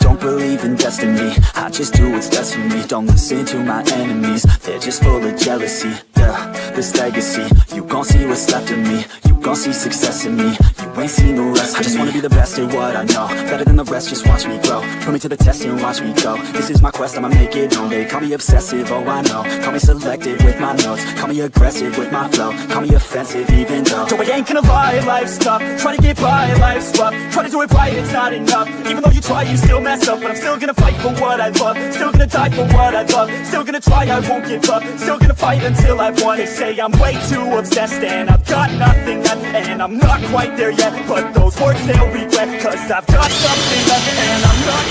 don't believe in destiny, I just do what's best for me. Don't listen to my enemies, they're just full of jealousy. Yeah, this legacy, you gon' see what's left of me. You gon' see success in me, you ain't seen the rest of me. I just wanna be the best at what I know, better than the rest, just watch me grow. Put me to the test and watch me go. This is my quest, I'ma make it known. They call me obsessive, oh I know. Call me selective with my notes, call me aggressive with my flow. Call me offensive even though I ain't gonna lie, life's tough. Try to get by, life's rough. Try to do it right, it's not enough. Even though you try, you still mess up. But I'm still gonna fight for what I love. Still gonna die for what I love. Still gonna try, I won't give up. Still gonna fight until I've won. They say I'm way too obsessed and I've got nothing left. And I'm not quite there yet, but those words they'll regret. Cause I've got something left and I'm not.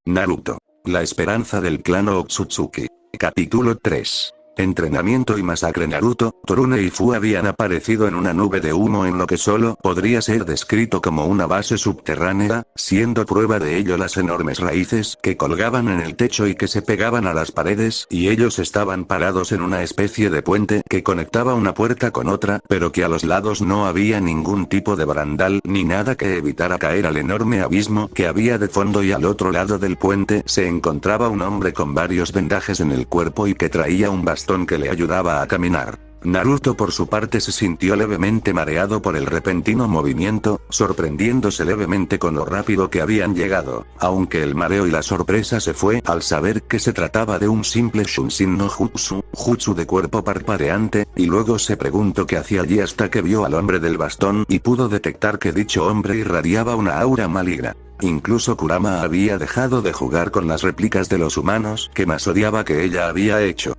Naruto. La esperanza del clan Otsutsuki. Capítulo 3. Entrenamiento y masacre. Naruto, Torune y Fu habían aparecido en una nube de humo en lo que solo podría ser descrito como una base subterránea, siendo prueba de ello las enormes raíces que colgaban en el techo y que se pegaban a las paredes, y ellos estaban parados en una especie de puente que conectaba una puerta con otra, pero que a los lados no había ningún tipo de barandal ni nada que evitara caer al enorme abismo que había de fondo, y al otro lado del puente se encontraba un hombre con varios vendajes en el cuerpo y que traía un bastón que le ayudaba a caminar. Naruto por su parte se sintió levemente mareado por el repentino movimiento, sorprendiéndose levemente con lo rápido que habían llegado, aunque el mareo y la sorpresa se fue al saber que se trataba de un simple Shunshin no Jutsu, jutsu de cuerpo parpadeante, y luego se preguntó qué hacía allí hasta que vio al hombre del bastón y pudo detectar que dicho hombre irradiaba una aura maligna. Incluso Kurama había dejado de jugar con las réplicas de los humanos que más odiaba que ella había hecho.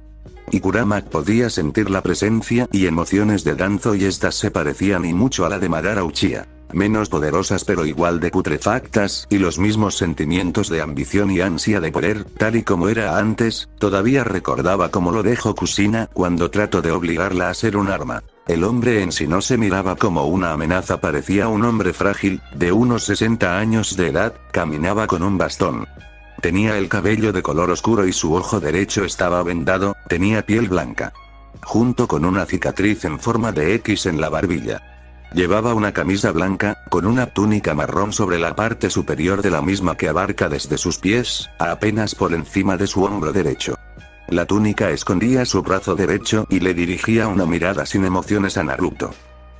Y Kurama podía sentir la presencia y emociones de Danzo, y estas se parecían y mucho a la de Madara Uchiha. Menos poderosas pero igual de putrefactas, y los mismos sentimientos de ambición y ansia de poder, tal y como era antes. Todavía recordaba cómo lo dejó Kushina cuando trató de obligarla a ser un arma. El hombre en sí no se miraba como una amenaza, parecía un hombre frágil, de unos 60 años de edad, caminaba con un bastón. Tenía el cabello de color oscuro y su ojo derecho estaba vendado, tenía piel blanca, junto con una cicatriz en forma de X en la barbilla. Llevaba una camisa blanca, con una túnica marrón sobre la parte superior de la misma que abarca desde sus pies, a apenas por encima de su hombro derecho. La túnica escondía su brazo derecho y le dirigía una mirada sin emociones a Naruto.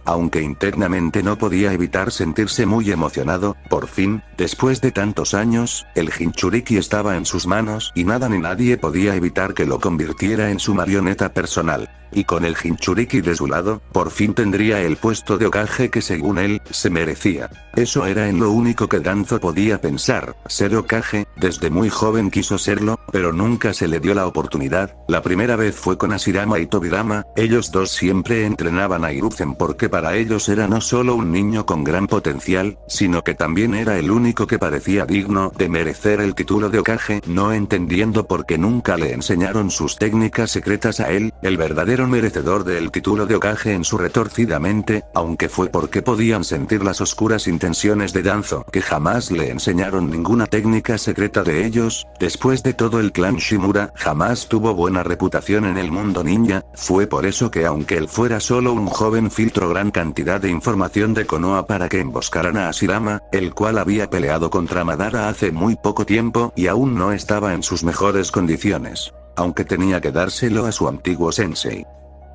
Aunque internamente no podía evitar sentirse muy emocionado, por fin, después de tantos años, el Jinchuriki estaba en sus manos y nada ni nadie podía evitar que lo convirtiera en su marioneta personal. Y con el Jinchuriki de su lado, por fin tendría el puesto de Hokage que según él, se merecía. Eso era en lo único que Danzo podía pensar, ser Hokage. Desde muy joven quiso serlo, pero nunca se le dio la oportunidad. La primera vez fue con Hashirama y Tobirama, ellos dos siempre entrenaban a Hiruzen porque para ellos era no solo un niño con gran potencial, sino que también era el único que parecía digno de merecer el título de Hokage, no entendiendo por qué nunca le enseñaron sus técnicas secretas a él, el verdadero merecedor del título de Hokage en su retorcida mente, aunque fue porque podían sentir las oscuras intenciones de Danzo, que jamás le enseñaron ninguna técnica secreta de ellos. Después de todo, el clan Shimura jamás tuvo buena reputación en el mundo ninja, fue por eso que aunque él fuera solo un joven filtró gran cantidad de información de Konoha para que emboscaran a Hashirama, el cual había peleado contra Madara hace muy poco tiempo y aún no estaba en sus mejores condiciones, aunque tenía que dárselo a su antiguo sensei.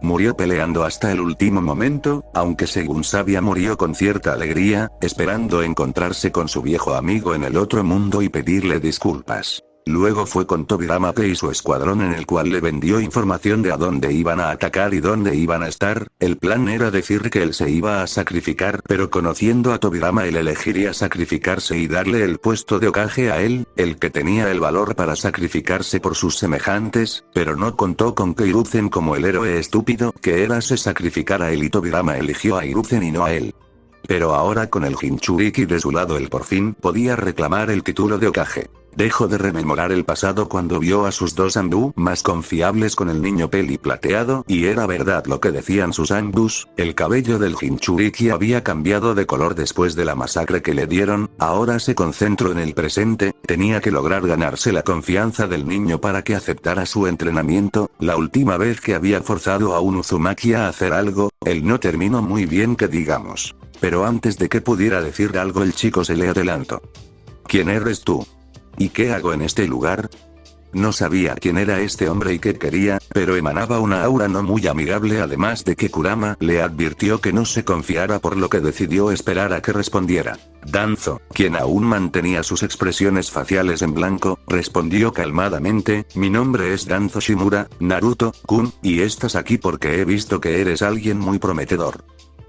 Murió peleando hasta el último momento, aunque según sabía murió con cierta alegría, esperando encontrarse con su viejo amigo en el otro mundo y pedirle disculpas. Luego fue con Tobirama y su escuadrón, en el cual le vendió información de a dónde iban a atacar y dónde iban a estar. El plan era decir que él se iba a sacrificar, pero conociendo a Tobirama él elegiría sacrificarse y darle el puesto de Hokage a él, el que tenía el valor para sacrificarse por sus semejantes, pero no contó con que Hiruzen, como el héroe estúpido que era, se sacrificara él, y Tobirama eligió a Hiruzen y no a él. Pero ahora con el Jinchuriki de su lado él por fin podía reclamar el título de Hokage. Dejó de rememorar el pasado cuando vio a sus dos Anbu más confiables con el niño peli plateado, y era verdad lo que decían sus Anbus, el cabello del Jinchuriki había cambiado de color después de la masacre que le dieron. Ahora se concentró en el presente, tenía que lograr ganarse la confianza del niño para que aceptara su entrenamiento. La última vez que había forzado a un Uzumaki a hacer algo, él no terminó muy bien que digamos. Pero antes de que pudiera decir algo el chico se le adelantó. ¿Quién eres tú? ¿Y qué hago en este lugar? No sabía quién era este hombre y qué quería, pero emanaba una aura no muy amigable, además de que Kurama le advirtió que no se confiara, por lo que decidió esperar a que respondiera. Danzo, quien aún mantenía sus expresiones faciales en blanco, respondió calmadamente: mi nombre es Danzo Shimura, Naruto-kun, y estás aquí porque he visto que eres alguien muy prometedor.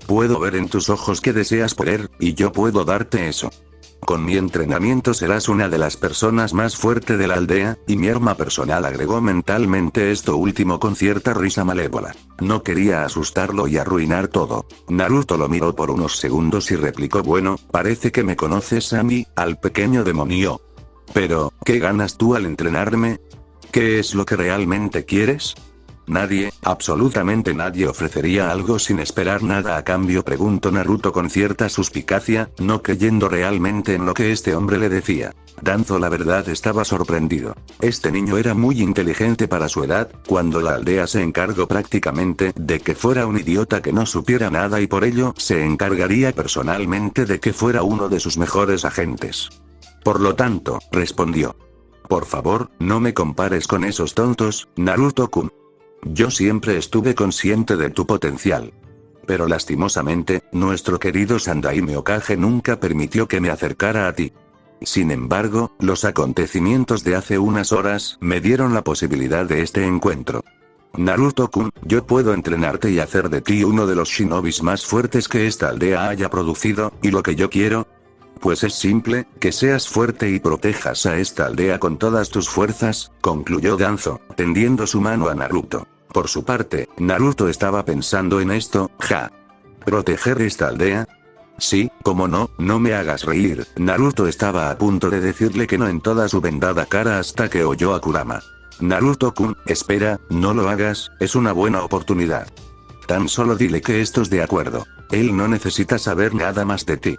Puedo ver en tus ojos que deseas poder, y yo puedo darte eso. Con mi entrenamiento serás una de las personas más fuertes de la aldea, y mi arma personal, agregó mentalmente esto último con cierta risa malévola. No quería asustarlo y arruinar todo. Naruto lo miró por unos segundos y replicó: bueno, parece que me conoces a mí, al pequeño demonio. Pero, ¿qué ganas tú al entrenarme? ¿Qué es lo que realmente quieres? Nadie, absolutamente nadie ofrecería algo sin esperar nada a cambio, preguntó Naruto con cierta suspicacia, no creyendo realmente en lo que este hombre le decía. Danzo la verdad estaba sorprendido. Este niño era muy inteligente para su edad, cuando la aldea se encargó prácticamente de que fuera un idiota que no supiera nada, y por ello se encargaría personalmente de que fuera uno de sus mejores agentes. Por lo tanto, respondió: por favor, no me compares con esos tontos, Naruto-kun. Yo siempre estuve consciente de tu potencial. Pero lastimosamente, nuestro querido Sandaime Hokage nunca permitió que me acercara a ti. Sin embargo, los acontecimientos de hace unas horas me dieron la posibilidad de este encuentro. Naruto-kun, yo puedo entrenarte y hacer de ti uno de los shinobis más fuertes que esta aldea haya producido, y lo que yo quiero, pues es simple, que seas fuerte y protejas a esta aldea con todas tus fuerzas, concluyó Danzo, tendiendo su mano a Naruto. Por su parte, Naruto estaba pensando en esto: ¿proteger esta aldea? Sí, como no, no me hagas reír. Naruto estaba a punto de decirle que no en toda su vendada cara hasta que oyó a Kurama. Naruto-kun, espera, no lo hagas, es una buena oportunidad. Tan solo dile que estás de acuerdo. Él no necesita saber nada más de ti.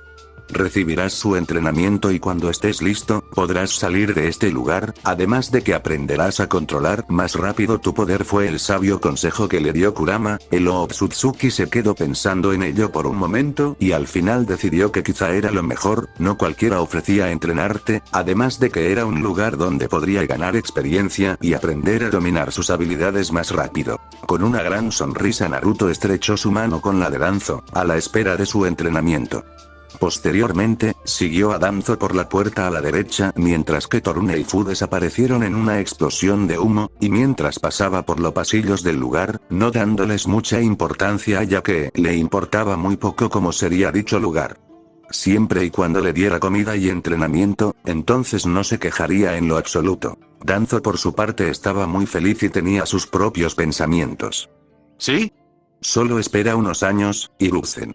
Recibirás su entrenamiento y cuando estés listo, podrás salir de este lugar, además de que aprenderás a controlar más rápido tu poder, fue el sabio consejo que le dio Kurama. El Otsutsuki se quedó pensando en ello por un momento, y al final decidió que quizá era lo mejor, no cualquiera ofrecía entrenarte, además de que era un lugar donde podría ganar experiencia y aprender a dominar sus habilidades más rápido. Con una gran sonrisa, Naruto estrechó su mano con la de Danzo, a la espera de su entrenamiento. Posteriormente, siguió a Danzo por la puerta a la derecha, mientras que Torune y Fu desaparecieron en una explosión de humo, y mientras pasaba por los pasillos del lugar, no dándoles mucha importancia ya que le importaba muy poco cómo sería dicho lugar. Siempre y cuando le diera comida y entrenamiento, entonces no se quejaría en lo absoluto. Danzo por su parte estaba muy feliz y tenía sus propios pensamientos. ¿Sí? Solo espera unos años, Hiruzen.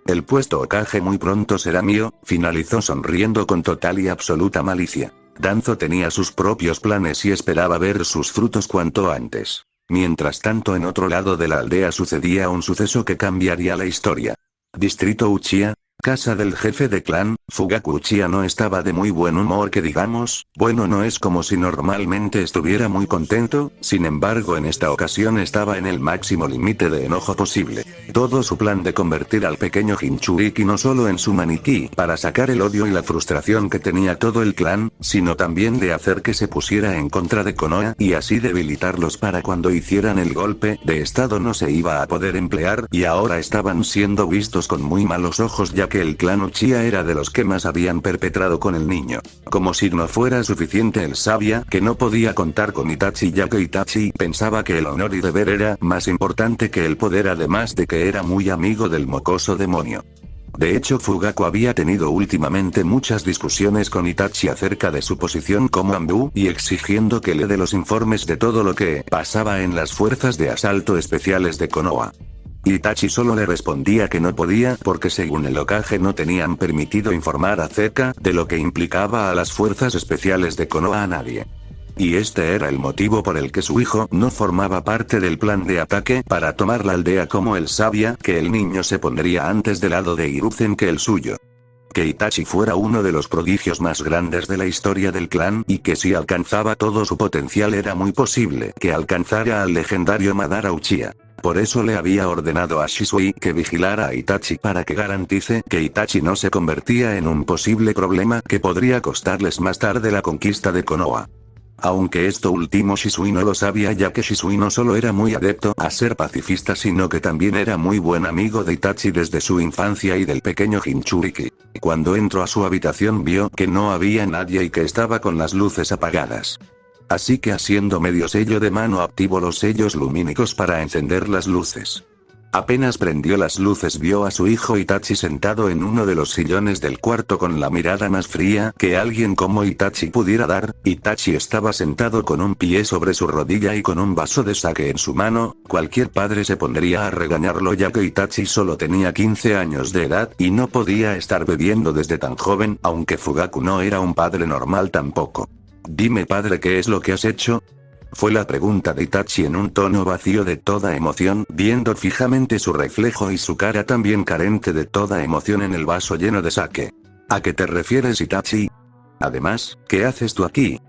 El puesto Hokage muy pronto será mío, finalizó sonriendo con total y absoluta malicia. Danzo tenía sus propios planes y esperaba ver sus frutos cuanto antes. Mientras tanto, en otro lado de la aldea sucedía un suceso que cambiaría la historia. Distrito Uchiha, casa del jefe de clan. Fugaku Uchiha no estaba de muy buen humor que digamos, bueno, no es como si normalmente estuviera muy contento, sin embargo en esta ocasión estaba en el máximo límite de enojo posible. Todo su plan de convertir al pequeño Jinchuriki no solo en su maniquí para sacar el odio y la frustración que tenía todo el clan, sino también de hacer que se pusiera en contra de Konoha y así debilitarlos para cuando hicieran el golpe de estado no se iba a poder emplear, y ahora estaban siendo vistos con muy malos ojos ya que el clan Uchiha era de los que más habían perpetrado con el niño. Como si no fuera suficiente, él sabía que no podía contar con Itachi ya que Itachi pensaba que el honor y deber era más importante que el poder, además de que era muy amigo del mocoso demonio. De hecho, Fugaku había tenido últimamente muchas discusiones con Itachi acerca de su posición como Anbu y exigiendo que le dé los informes de todo lo que pasaba en las fuerzas de asalto especiales de Konoha. Itachi solo le respondía que no podía porque según el Hokage no tenían permitido informar acerca de lo que implicaba a las fuerzas especiales de Konoha a nadie. Y este era el motivo por el que su hijo no formaba parte del plan de ataque para tomar la aldea, como él sabía que el niño se pondría antes del lado de Hiruzen que el suyo. Que Itachi fuera uno de los prodigios más grandes de la historia del clan y que si alcanzaba todo su potencial era muy posible que alcanzara al legendario Madara Uchiha. Por eso le había ordenado a Shisui que vigilara a Itachi para que garantice que Itachi no se convertía en un posible problema que podría costarles más tarde la conquista de Konoha. Aunque esto último Shisui no lo sabía, ya que Shisui no solo era muy adepto a ser pacifista, sino que también era muy buen amigo de Itachi desde su infancia y del pequeño Jinchuriki. Cuando entró a su habitación vio que no había nadie y que estaba con las luces apagadas. Así que haciendo medio sello de mano activó los sellos lumínicos para encender las luces. Apenas prendió las luces vio a su hijo Itachi sentado en uno de los sillones del cuarto con la mirada más fría que alguien como Itachi pudiera dar. Itachi estaba sentado con un pie sobre su rodilla y con un vaso de sake en su mano. Cualquier padre se pondría a regañarlo, ya que Itachi solo tenía 15 años de edad y no podía estar bebiendo desde tan joven, aunque Fugaku no era un padre normal tampoco. «Dime, padre, ¿qué es lo que has hecho?», fue la pregunta de Itachi en un tono vacío de toda emoción, viendo fijamente su reflejo y su cara también carente de toda emoción en el vaso lleno de sake. «¿A qué te refieres, Itachi? Además, ¿qué haces tú aquí?»,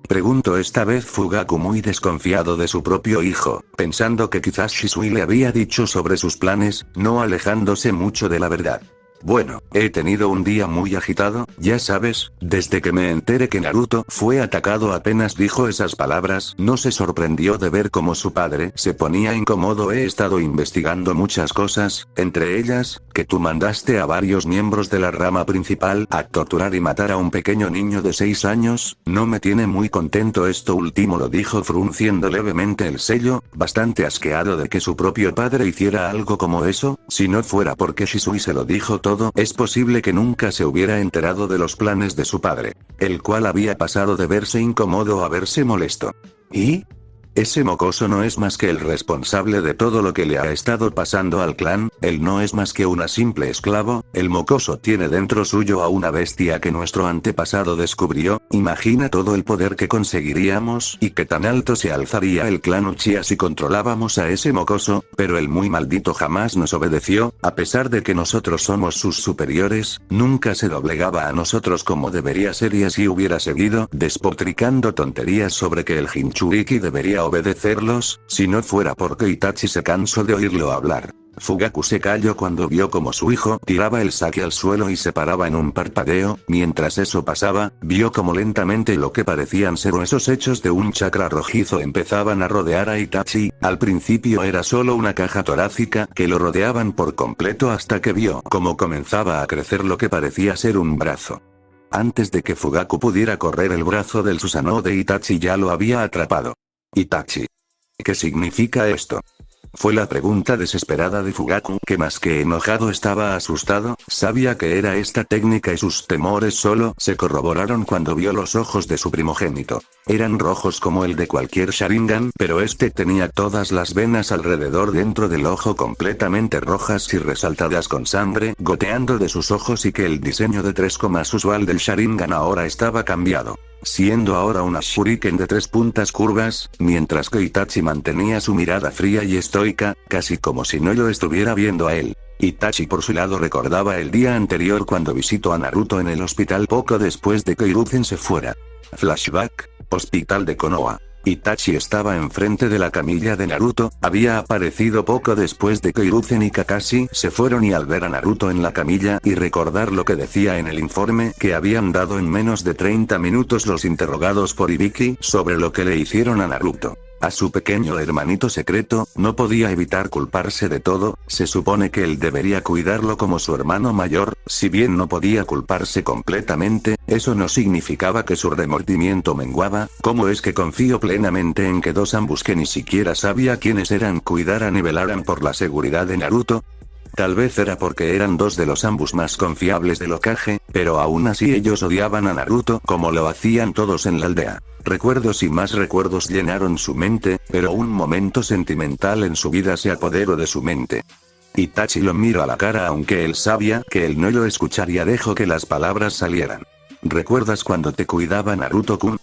preguntó esta vez Fugaku, muy desconfiado de su propio hijo, pensando que quizás Shisui le había dicho sobre sus planes, no alejándose mucho de la verdad. «Bueno, he tenido un día muy agitado, ya sabes, desde que me enteré que Naruto fue atacado». Apenas dijo esas palabras, no se sorprendió de ver cómo su padre se ponía incómodo. «He estado investigando muchas cosas, entre ellas, que tú mandaste a varios miembros de la rama principal a torturar y matar a un pequeño niño de 6 años, no me tiene muy contento esto último», lo dijo frunciendo levemente el sello, bastante asqueado de que su propio padre hiciera algo como eso. Si no fuera porque Shisui se lo dijo todo, es posible que nunca se hubiera enterado de los planes de su padre, el cual había pasado de verse incómodo a verse molesto. ¿Y? Ese mocoso no es más que el responsable de todo lo que le ha estado pasando al clan, él no es más que una simple esclavo, el mocoso tiene dentro suyo a una bestia que nuestro antepasado descubrió. Imagina todo el poder que conseguiríamos y qué tan alto se alzaría el clan Uchiha si controlábamos a ese mocoso, pero el muy maldito jamás nos obedeció, a pesar de que nosotros somos sus superiores, nunca se doblegaba a nosotros como debería ser y así hubiera seguido despotricando tonterías sobre que el Jinchuriki debería obedecerlos, si no fuera porque Itachi se cansó de oírlo hablar. Fugaku se calló cuando vio como su hijo tiraba el sake al suelo y se paraba en un parpadeo. Mientras eso pasaba, vio como lentamente lo que parecían ser esos hechos de un chakra rojizo empezaban a rodear a Itachi. Al principio era solo una caja torácica que lo rodeaban por completo hasta que vio cómo comenzaba a crecer lo que parecía ser un brazo. Antes de que Fugaku pudiera correr, el brazo del Susanoo de Itachi ya lo había atrapado. «Itachi, ¿qué significa esto?», fue la pregunta desesperada de Fugaku, que más que enojado estaba asustado. Sabía que era esta técnica y sus temores solo se corroboraron cuando vio los ojos de su primogénito. Eran rojos como el de cualquier Sharingan, pero este tenía todas las venas alrededor dentro del ojo completamente rojas y resaltadas con sangre goteando de sus ojos, y que el diseño de 3 comas usual del Sharingan ahora estaba cambiado, siendo ahora una shuriken de 3 puntas curvas, mientras que Itachi mantenía su mirada fría y estoica, casi como si no lo estuviera viendo a él. Itachi por su lado recordaba el día anterior cuando visitó a Naruto en el hospital poco después de que Hiruzen se fuera. Flashback, hospital de Konoha. Itachi estaba enfrente de la camilla de Naruto, había aparecido poco después de que Hiruzen y Kakashi se fueron, y al ver a Naruto en la camilla y recordar lo que decía en el informe que habían dado en menos de 30 minutos los interrogados por Ibiki sobre lo que le hicieron a Naruto, a su pequeño hermanito secreto, no podía evitar culparse de todo. Se supone que él debería cuidarlo como su hermano mayor, si bien no podía culparse completamente, eso no significaba que su remordimiento menguaba. ¿Cómo es que confío plenamente en que dos ambos que ni siquiera sabía quiénes eran cuidaran y velaran por la seguridad de Naruto? Tal vez era porque eran dos de los ambos más confiables del Hokage, pero aún así ellos odiaban a Naruto como lo hacían todos en la aldea. Recuerdos y más recuerdos llenaron su mente, pero un momento sentimental en su vida se apoderó de su mente. Itachi lo miró a la cara, aunque él sabía que él no lo escucharía. Dejó que las palabras salieran. ¿Recuerdas cuando te cuidaba Naruto-kun?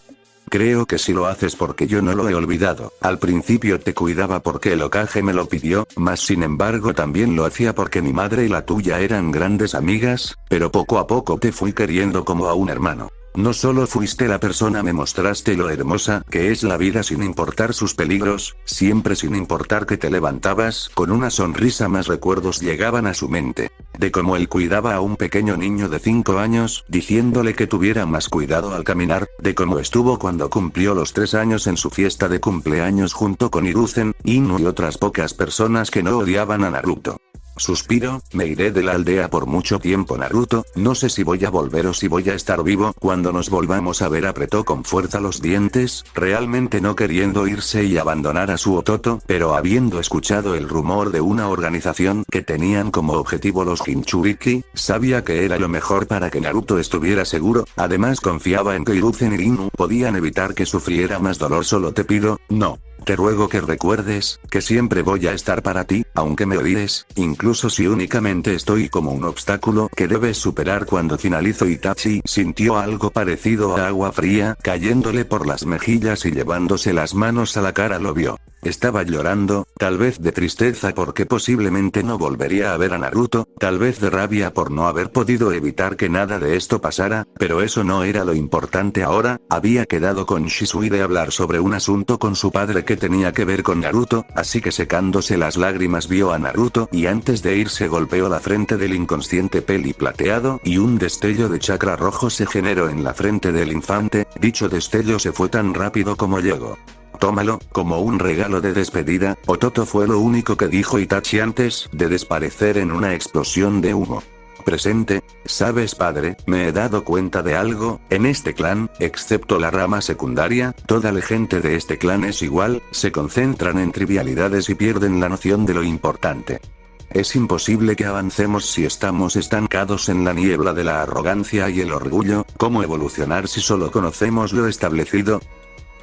Creo que sí lo haces porque yo no lo he olvidado. Al principio te cuidaba porque el Hokage me lo pidió, mas sin embargo también lo hacía porque mi madre y la tuya eran grandes amigas, pero poco a poco te fui queriendo como a un hermano. No solo fuiste la persona, me mostraste lo hermosa que es la vida sin importar sus peligros, siempre sin importar que te levantabas con una sonrisa. Más recuerdos llegaban a su mente. De cómo él cuidaba a un pequeño niño de 5 años, diciéndole que tuviera más cuidado al caminar, de cómo estuvo cuando cumplió los 3 años en su fiesta de cumpleaños junto con Hiruzen, Inu y otras pocas personas que no odiaban a Naruto. Suspiro, me iré de la aldea por mucho tiempo Naruto, no sé si voy a volver o si voy a estar vivo cuando nos volvamos a ver. Apretó con fuerza los dientes, realmente no queriendo irse y abandonar a su Ototo, pero habiendo escuchado el rumor de una organización que tenían como objetivo los Jinchuriki, sabía que era lo mejor para que Naruto estuviera seguro, además confiaba en que Hiruzen y Inu podían evitar que sufriera más dolor. Solo te pido, no. Te ruego que recuerdes, que siempre voy a estar para ti, aunque me odies, incluso si únicamente estoy como un obstáculo que debes superar. Cuando finalizó, Itachi sintió algo parecido a agua fría, cayéndole por las mejillas y llevándose las manos a la cara. Lo vio. Estaba llorando, tal vez de tristeza porque posiblemente no volvería a ver a Naruto, tal vez de rabia por no haber podido evitar que nada de esto pasara, pero eso no era lo importante ahora. Había quedado con Shisui de hablar sobre un asunto con su padre que tenía que ver con Naruto, así que secándose las lágrimas vio a Naruto y antes de irse golpeó la frente del inconsciente peli plateado y un destello de chakra rojo se generó en la frente del infante. Dicho destello se fue tan rápido como llegó. Tómalo, como un regalo de despedida, Ototo, fue lo único que dijo Itachi antes de desaparecer en una explosión de humo. Presente, sabes padre, me he dado cuenta de algo, en este clan, excepto la rama secundaria, toda la gente de este clan es igual, se concentran en trivialidades y pierden la noción de lo importante. Es imposible que avancemos si estamos estancados en la niebla de la arrogancia y el orgullo. ¿Cómo evolucionar si solo conocemos lo establecido?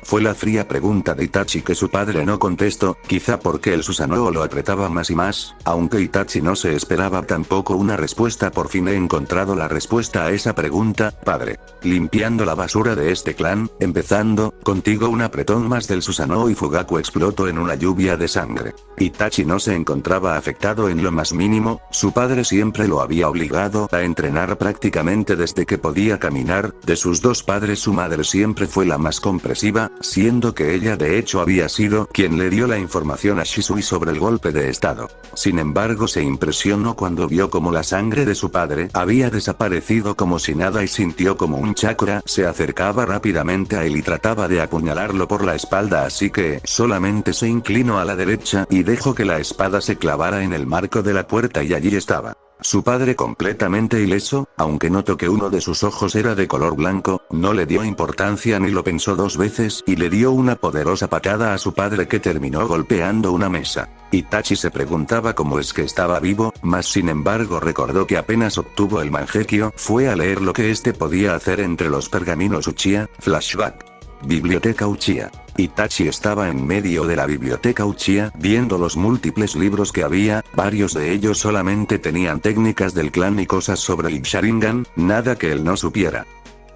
Fue la fría pregunta de Itachi que su padre no contestó, quizá porque el Susanoo lo apretaba más y más, aunque Itachi no se esperaba tampoco una respuesta. Por fin he encontrado la respuesta a esa pregunta, padre. Limpiando la basura de este clan, empezando contigo. Un apretón más del Susanoo y Fugaku explotó en una lluvia de sangre. Itachi no se encontraba afectado en lo más mínimo, su padre siempre lo había obligado a entrenar prácticamente desde que podía caminar. De sus dos padres, su madre siempre fue la más comprensiva, siendo que ella de hecho había sido quien le dio la información a Shisui sobre el golpe de estado. Sin embargo, se impresionó cuando vio como la sangre de su padre había desaparecido como si nada y sintió como un chakra se acercaba rápidamente a él y trataba de apuñalarlo por la espalda, así que solamente se inclinó a la derecha y dejó que la espada se clavara en el marco de la puerta y allí estaba. Su padre completamente ileso, aunque notó que uno de sus ojos era de color blanco, no le dio importancia ni lo pensó dos veces y le dio una poderosa patada a su padre que terminó golpeando una mesa. Itachi se preguntaba cómo es que estaba vivo, mas sin embargo recordó que apenas obtuvo el Mangekyo fue a leer lo que este podía hacer entre los pergaminos Uchiha. Flashback. Biblioteca Uchiha. Itachi estaba en medio de la biblioteca Uchiha viendo los múltiples libros que había, varios de ellos solamente tenían técnicas del clan y cosas sobre el Sharingan, nada que él no supiera.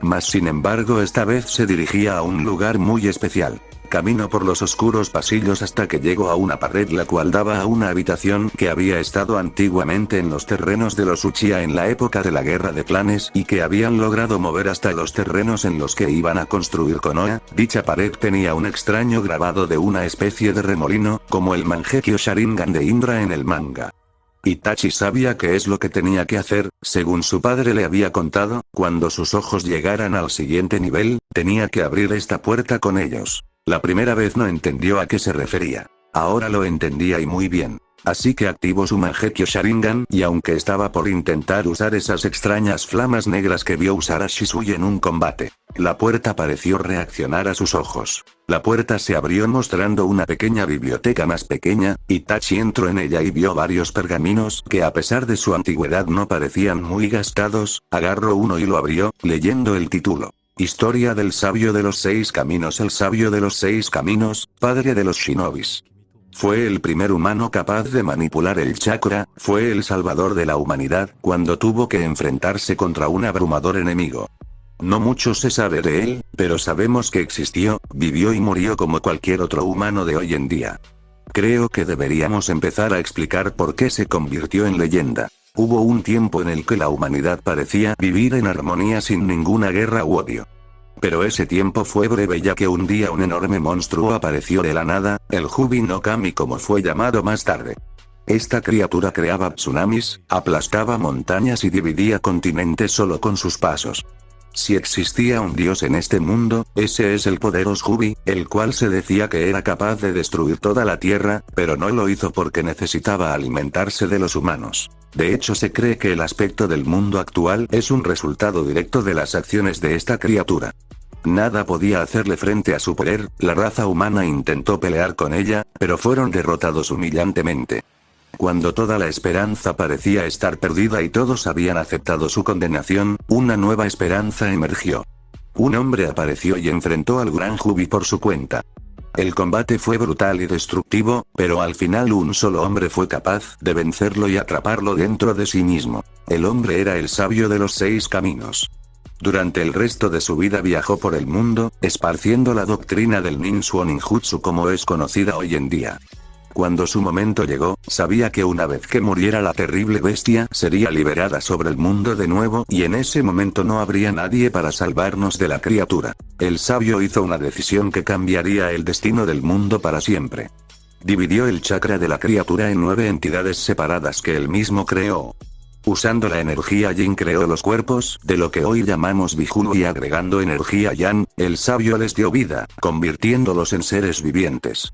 Mas sin embargo esta vez se dirigía a un lugar muy especial. Caminó por los oscuros pasillos hasta que llegó a una pared la cual daba a una habitación que había estado antiguamente en los terrenos de los Uchiha en la época de la guerra de clanes y que habían logrado mover hasta los terrenos en los que iban a construir Konoha. Dicha pared tenía un extraño grabado de una especie de remolino, como el Mangekyo Sharingan de Indra en el manga. Itachi sabía qué es lo que tenía que hacer, según su padre le había contado, cuando sus ojos llegaran al siguiente nivel, tenía que abrir esta puerta con ellos. La primera vez no entendió a qué se refería. Ahora lo entendía y muy bien. Así que activó su Mangekyo Sharingan y aunque estaba por intentar usar esas extrañas flamas negras que vio usar a Shisui en un combate, la puerta pareció reaccionar a sus ojos. La puerta se abrió mostrando una pequeña biblioteca más pequeña. Itachi entró en ella y vio varios pergaminos que a pesar de su antigüedad no parecían muy gastados. Agarró uno y lo abrió, leyendo el título. Historia del sabio de los 6 caminos. El sabio de los 6 caminos, padre de los shinobis. Fue el primer humano capaz de manipular el chakra, fue el salvador de la humanidad cuando tuvo que enfrentarse contra un abrumador enemigo. No mucho se sabe de él, pero sabemos que existió, vivió y murió como cualquier otro humano de hoy en día. Creo que deberíamos empezar a explicar por qué se convirtió en leyenda. Hubo un tiempo en el que la humanidad parecía vivir en armonía sin ninguna guerra u odio. Pero ese tiempo fue breve ya que un día un enorme monstruo apareció de la nada, el Hubi no Kami como fue llamado más tarde. Esta criatura creaba tsunamis, aplastaba montañas y dividía continentes solo con sus pasos. Si existía un dios en este mundo, ese es el poderoso Hubi, el cual se decía que era capaz de destruir toda la tierra, pero no lo hizo porque necesitaba alimentarse de los humanos. De hecho se cree que el aspecto del mundo actual es un resultado directo de las acciones de esta criatura. Nada podía hacerle frente a su poder, la raza humana intentó pelear con ella, pero fueron derrotados humillantemente. Cuando toda la esperanza parecía estar perdida y todos habían aceptado su condenación, una nueva esperanza emergió. Un hombre apareció y enfrentó al gran Hubi por su cuenta. El combate fue brutal y destructivo, pero al final un solo hombre fue capaz de vencerlo y atraparlo dentro de sí mismo. El hombre era el sabio de los 6 caminos. Durante el resto de su vida viajó por el mundo, esparciendo la doctrina del Ninsuo Ninjutsu como es conocida hoy en día. Cuando su momento llegó, sabía que una vez que muriera la terrible bestia sería liberada sobre el mundo de nuevo y en ese momento no habría nadie para salvarnos de la criatura. El sabio hizo una decisión que cambiaría el destino del mundo para siempre. Dividió el chakra de la criatura en 9 entidades separadas que él mismo creó. Usando la energía Yin creó los cuerpos de lo que hoy llamamos Bihulu y agregando energía Yang, el sabio les dio vida, convirtiéndolos en seres vivientes.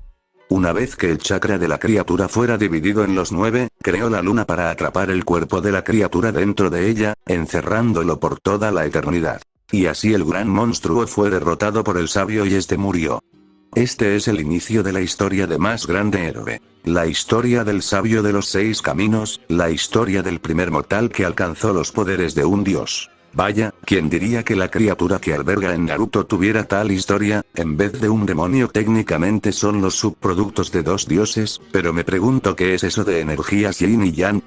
Una vez que el chakra de la criatura fuera dividido en los 9, creó la luna para atrapar el cuerpo de la criatura dentro de ella, encerrándolo por toda la eternidad. Y así el gran monstruo fue derrotado por el sabio y este murió. Este es el inicio de la historia de más grande héroe. La historia del sabio de los 6 caminos, la historia del primer mortal que alcanzó los poderes de un dios. Vaya, ¿quién diría que la criatura que alberga en Naruto tuviera tal historia? En vez de un demonio técnicamente son los subproductos de 2 dioses, pero me pregunto qué es eso de energías Yin y Yang.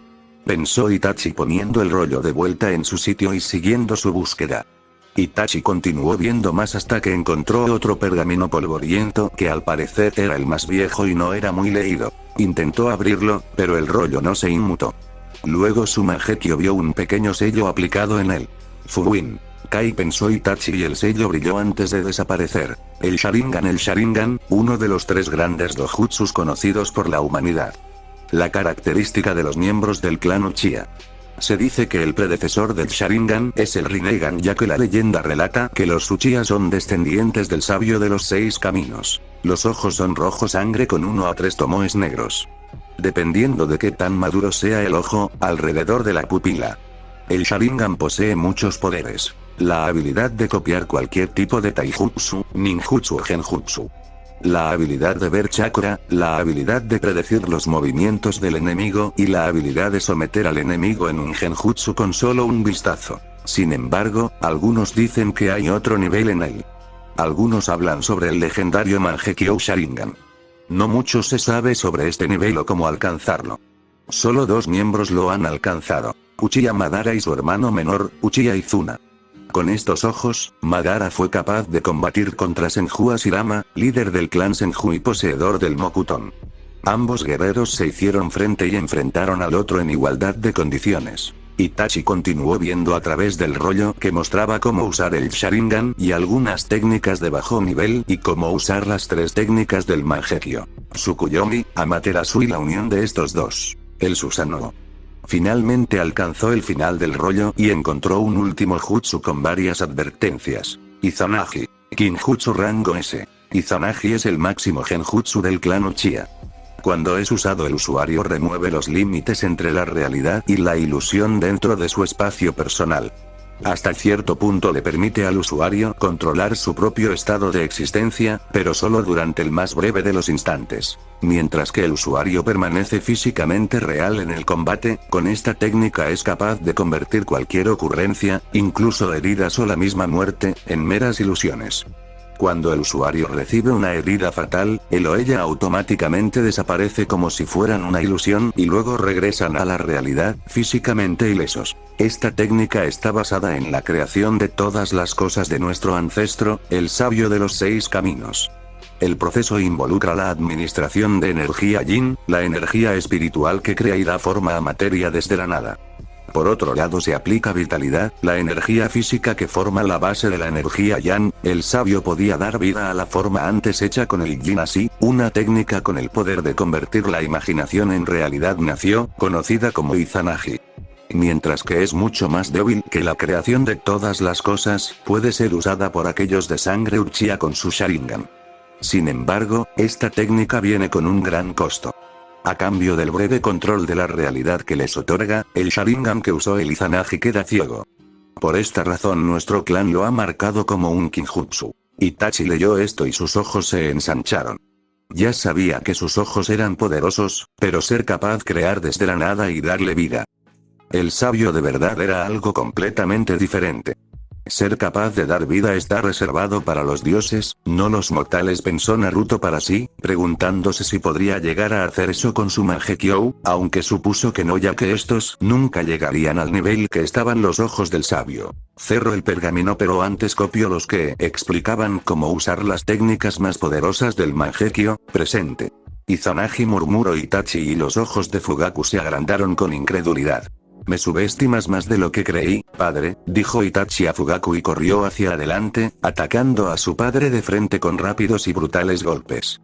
Pensó Itachi poniendo el rollo de vuelta en su sitio y siguiendo su búsqueda. Itachi continuó viendo más hasta que encontró otro pergamino polvoriento que al parecer era el más viejo y no era muy leído. Intentó abrirlo, pero el rollo no se inmutó. Luego su Mangekyo vio un pequeño sello aplicado en él. Fuwin. Kai pensó Itachi y el sello brilló antes de desaparecer. El Sharingan, uno de los 3 grandes dojutsus conocidos por la humanidad. La característica de los miembros del clan Uchiha. Se dice que el predecesor del Sharingan es el Rinnegan ya que la leyenda relata que los Uchiha son descendientes del sabio de los 6 caminos. Los ojos son rojo sangre con 1 a 3 tomoes negros. Dependiendo de qué tan maduro sea el ojo, alrededor de la pupila. El Sharingan posee muchos poderes. La habilidad de copiar cualquier tipo de taijutsu, ninjutsu o genjutsu. La habilidad de ver chakra, la habilidad de predecir los movimientos del enemigo y la habilidad de someter al enemigo en un genjutsu con solo un vistazo. Sin embargo, algunos dicen que hay otro nivel en él. Algunos hablan sobre el legendario Mangekyo Sharingan. No mucho se sabe sobre este nivel o cómo alcanzarlo. Solo 2 miembros lo han alcanzado. Uchiha Madara y su hermano menor, Uchiha Izuna. Con estos ojos, Madara fue capaz de combatir contra Senju Hashirama, líder del clan Senju y poseedor del Mokuton. Ambos guerreros se hicieron frente y enfrentaron al otro en igualdad de condiciones. Itachi continuó viendo a través del rollo que mostraba cómo usar el Sharingan y algunas técnicas de bajo nivel y cómo usar las 3 técnicas del Mangekyo. Tsukuyomi, Amaterasu y la unión de estos 2. El Susanoo. Finalmente alcanzó el final del rollo y encontró un último jutsu con varias advertencias. Izanagi. Kinjutsu rango S. Izanagi es el máximo genjutsu del clan Uchiha. Cuando es usado el usuario remueve los límites entre la realidad y la ilusión dentro de su espacio personal. Hasta cierto punto le permite al usuario controlar su propio estado de existencia, pero solo durante el más breve de los instantes. Mientras que el usuario permanece físicamente real en el combate, con esta técnica es capaz de convertir cualquier ocurrencia, incluso heridas o la misma muerte, en meras ilusiones. Cuando el usuario recibe una herida fatal, él o ella automáticamente desaparece como si fueran una ilusión y luego regresan a la realidad, físicamente ilesos. Esta técnica está basada en la creación de todas las cosas de nuestro ancestro, el sabio de los 6 caminos. El proceso involucra la administración de energía Yin, la energía espiritual que crea y da forma a materia desde la nada. Por otro lado se aplica vitalidad, la energía física que forma la base de la energía Yang. El sabio podía dar vida a la forma antes hecha con el Yin, así, una técnica con el poder de convertir la imaginación en realidad nació, conocida como Izanagi. Mientras que es mucho más débil que la creación de todas las cosas, puede ser usada por aquellos de sangre Uchiha con su Sharingan. Sin embargo, esta técnica viene con un gran costo. A cambio del breve control de la realidad que les otorga, el Sharingan que usó el Izanagi queda ciego. Por esta razón nuestro clan lo ha marcado como un Kinjutsu. Itachi leyó esto y sus ojos se ensancharon. Ya sabía que sus ojos eran poderosos, pero ser capaz de crear desde la nada y darle vida. El sabio de verdad era algo completamente diferente. Ser capaz de dar vida está reservado para los dioses, no los mortales, pensó Naruto para sí, preguntándose si podría llegar a hacer eso con su Mangekyou, aunque supuso que no, ya que estos nunca llegarían al nivel que estaban los ojos del sabio. Cerró el pergamino, pero antes copió los que explicaban cómo usar las técnicas más poderosas del Mangekyo, presente. Izanagi, murmuró Itachi, y los ojos de Fugaku se agrandaron con incredulidad. Me subestimas más de lo que creí, padre, dijo Itachi a Fugaku y corrió hacia adelante, atacando a su padre de frente con rápidos y brutales golpes.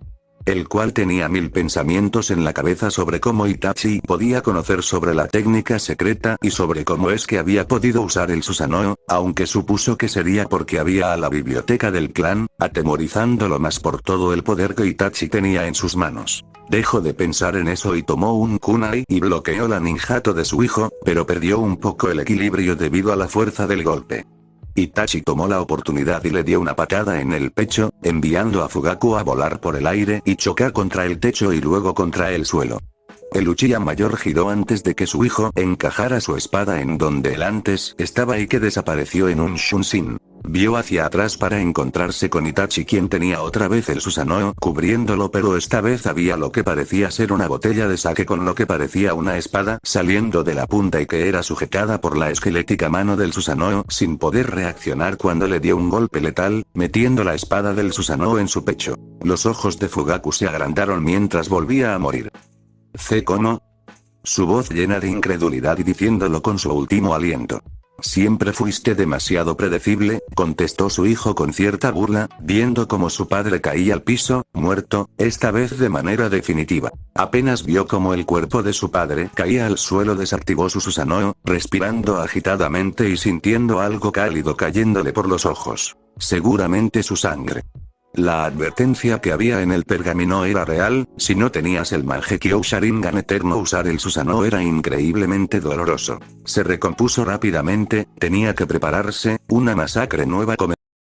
El cual tenía mil pensamientos en la cabeza sobre cómo Itachi podía conocer sobre la técnica secreta y sobre cómo es que había podido usar el Susanoo, aunque supuso que sería porque había a la biblioteca del clan, atemorizándolo más por todo el poder que Itachi tenía en sus manos. Dejó de pensar en eso y tomó un kunai y bloqueó la ninjato de su hijo, pero perdió un poco el equilibrio debido a la fuerza del golpe. Itachi tomó la oportunidad y le dio una patada en el pecho, enviando a Fugaku a volar por el aire y chocar contra el techo y luego contra el suelo. El Uchiha mayor giró antes de que su hijo encajara su espada en donde él antes estaba y que desapareció en un Shunshin. Vio hacia atrás para encontrarse con Itachi, quien tenía otra vez el Susanoo cubriéndolo, pero esta vez había lo que parecía ser una botella de sake con lo que parecía una espada saliendo de la punta y que era sujetada por la esquelética mano del Susanoo, sin poder reaccionar cuando le dio un golpe letal, metiendo la espada del Susanoo en su pecho. Los ojos de Fugaku se agrandaron mientras volvía a morir. ¿Cómo? Su voz llena de incredulidad y diciéndolo con su último aliento. Siempre fuiste demasiado predecible, contestó su hijo con cierta burla, viendo cómo su padre caía al piso, muerto, esta vez de manera definitiva. Apenas vio cómo el cuerpo de su padre caía al suelo, desactivó su Susanoo, respirando agitadamente y sintiendo algo cálido cayéndole por los ojos. Seguramente su sangre. La advertencia que había en el pergamino era real, si no tenías el Mangekyou Sharingan eterno, usar el Susanoo era increíblemente doloroso. Se recompuso rápidamente, tenía que prepararse, una masacre nueva comenzó.